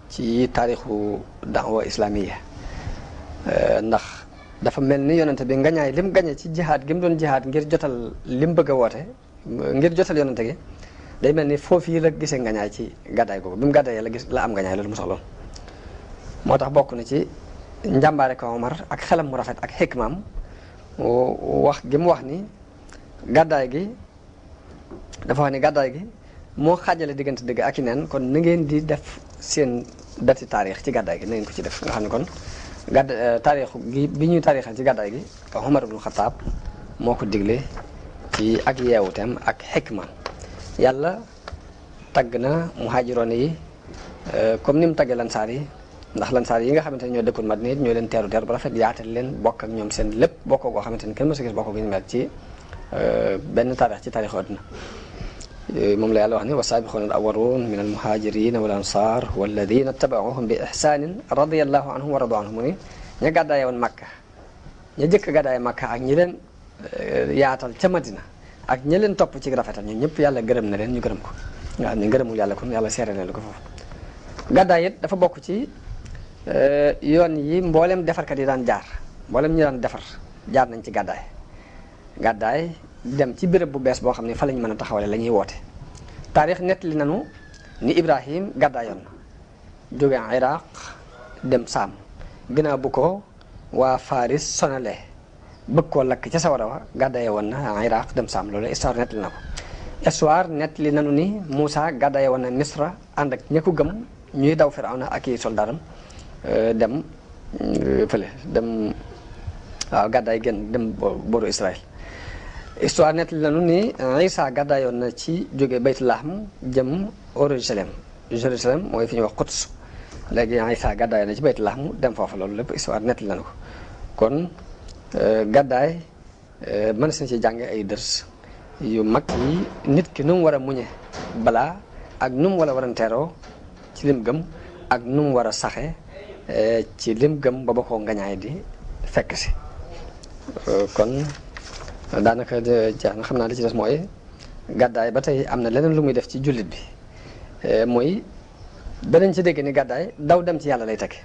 S2: ci taarixu da'wa islamiya ndax dafa mel ni yonente bi ngañaay lim gañe ci jihaad gi mu doon jihaad ngir jotal lim bëgg a woote ngir jotal yonente gi day mel ni foofu yi la gisee ngañaay ci gàddaay googu bi mu gàddaayee la am ngañaay loolu mu soxloon moo tax bokk na ci njàmbaare ko Omar ak xelam mu rafet ak xikmaam wax gi mu wax ni gàddaay gi dafa wax ni gàddaay gi moo xaajale diggante dëgg ak i neen kon na ngeen di def seen dati taarix ci gàddaay gi na ngeen ko ci def nga xam ne kon taarix gi bi ñuy taarixal ci gàddaay gi Umar ibn Xattaab moo ko digle ci ak yeewuteem ak xikma yàlla tagg na muhaajiroon yi comme ni mu taggee lansaar yi ndax lansaar yi nga xamante ne ñoo dëkkoon Madina ñoo leen teeru bu rafet yaatal leen bokk ak ñoom seen lépp bokkoo goo xamante ne kenn mësa gis bokkoo gi ñu mel ci benn taarix ci taarixu àdduna moom la yàlla wax ne wa saabiquuna al awwaluun min al muhaajiriina wal ansaar walladina tabauhum bi ihsaanin radiyallahu anhum wa radu anhum mu ni ña gàddaaye woon Makka ña jëkk gàddaaye Makka ak ñi leen yaatal ca Madina ak ñi leen topp ci rafetal ñun ñëpp yàlla gërëm na leen ñu gërëm ko nga xam ne ngërëmul yàlla kon yàlla seere na ko foofu gàddaay it dafa bokk ci yoon yi mboolem defarkat yi daan jaar mboolem ñi daan defar jaar nañ ci gàddaay dem ci béréb bu bees boo xam ne fa lañ mën a taxawale la ñuy woote taarix nettali nanu ni Ibrahim gàddaayoon na jóge Iraq dem Saam ginnaaw bu ko waa Faris sonale bëgg koo lakk ca sawara wa gàddaaye woon na Iraq dem Saam loolu histoire nettali na ko histoire nettali nanu ni Moussa gàddaaye woon na Misra ànd ak ña ko gëm ñuy daw Firawna ak i soldaaram dem fële dem waaw gàddaay gën dem booru Israël histoire nettali nanu ni Isa gàddaayoon na ci jóge Baytulahm jëm Jérusalem mooy fi ñuy wax Quds léegi Isa gàddaayoon na ci Baytulahm dem foofu loolu lépp histoire nettali nanu ko kon gàddaay mën na ci jànge ay dërs yu mag yi nit ki nu mu war a muñe balaa ak nu mu war a waranteeroo ci lim gëm ak nu mu war a saxe ci lim gëm ba ko ngañaay di fekk si kon daanaka jeex na xam naa li ci des mooy gàddaay ba tey am na leneen lu muy def ci jullit bi mooy danañ ci dégg ni gàddaay daw dem ci yàlla lay tekki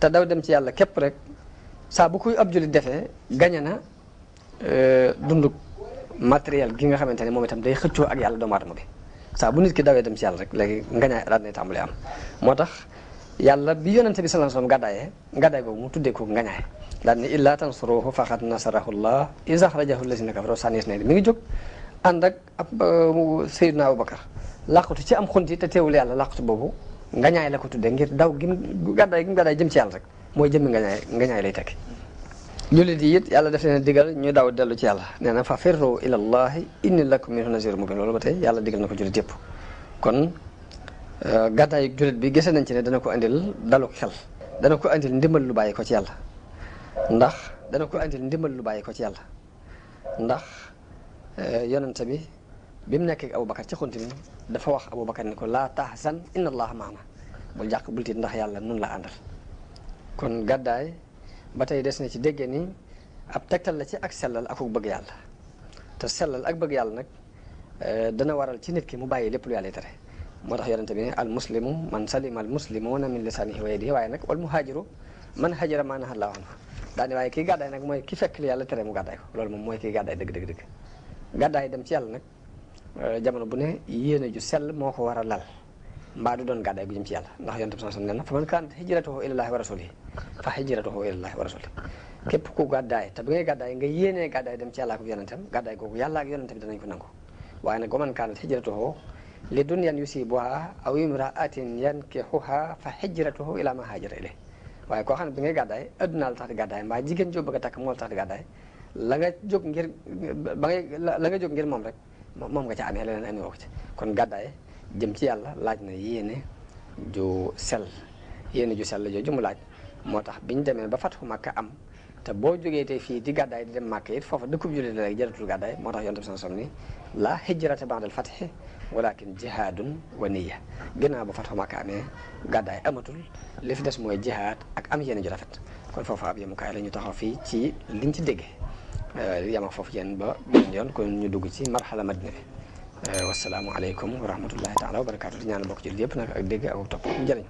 S2: te daw dem ci yàlla képp rek saa bu kuy ab jullit defee gañe na dundu matériel gi nga xamante ne moom itam day xëccoo ak yàlla doomu aadama bi saa bu nit ki dawee dem ci yàlla rek léegi ngañaay daal nay tàmbalee am moo tax yàlla bi yonente bi sallallahu alayhi wasallam gàddaay googu mu tuddee ko ngañaay daal ni illaa tansuruhu faqad nasarahu llah iz akhrajahu allazina kafaru sanis ne mi ngi jóg ànd ak ab Seydina Abubakar làqatu ci am xunti te teewul yàlla làqatu boobu ngañaay la ko tuddee ngir daw gi gàddaay jëm ci yàlla rek mooy jëmmi ngañaay lay tekki jullit yi it yàlla def leen digal ñu daw dellu ci yàlla nee na fa firru ila llahi inni lakum minhu nazirun mubin loolu ba tey yàlla digal na ko jullit yëpp kon gàddaayu jullit bi gise nañ ci ne dana ko andil dalu xel dana ko andil ndimbal lu bàyyi ko ci yàlla ndax ndax yonente bi mu nekk Abubakar ci xunti mi dafa wax Abubakar ni ko laa tahzan inna allaha maana bul jàq bul tiit ndax yàlla nun la àndal kon gàddaay ba tey des na ci déggee ni ab tegtal la ci ak sellal ak bëgg yàlla te sellal ak bëgg yàlla nag dana waral ci nit ki mu bàyyi lépp lu yàlla tere moo tax yonente bi ne al muslimu man salima al muslimuna min lisanihi wa yadihi waaye nag wal muhaajiru man hajara ma nahaa Allahu anhu daani waaye kii gàddaay nag mooy ki fekk li yàlla tere mu gàddaay ko loolu moom mooy kii gàddaay dëgg gàddaay dem ci yàlla nag jamono bu ne yéene ju sell moo ko war a lal mbaa du doon gàddaay gu jëm ci yàlla ndax yonente bi sallallahu alayhi wasallam nee na fa man kaanat hijratuhu ilallahi wa rasulihi fa hijratuhu ilallahi wa rasulihi képp ku gàddaay te bi ngay gàddaay nga yéenee gàddaay dem ci yàlla ak yonentam gàddaay googu yàlla ak yonente bi danañ ko nangu waaye nag wa man kaanat hijratuhu li dunyan yusibuha aw imra'atin yankihuha fa hijratuhu ila ma hajara ilayhi waaye koo xam ne bi ngay gàddaay adduna la tax di gàddaay mbaa jigéen joo bëgg a takk moo la tax di gàddaay la nga jóg ngir moom rek moom nga ca amee leneen andi woo ko ci kon gàddaay jëm ci yàlla laaj na yéene ju sell jooju mu laaj moo tax biñ demee ba Fathu Makka am te boo jógee tey fii di gàddaay di dem Makka it foofa dëkkub jullit la rek jaratul gàddaay moo tax yonent bi sallallahu alayhi wasallam ni la hijrata ba'dal fathi walakin jihaadun wa niyya ginnaaw ba Fathu Makka amee gàddaay amatul li fi des mooy jihaad ak am yéene ju rafet kon foofa ab yemukaay la ñu taxaw fii ci liñ ci déggee yam ak foofu yéen ba benn yoon kon ñu dugg ci marxala madina bi wasalaamu aleykum wa rahmatullahi taala wa barakaatu di ñaan bokk ci yëpp nag ak dégg ak topp njëriñ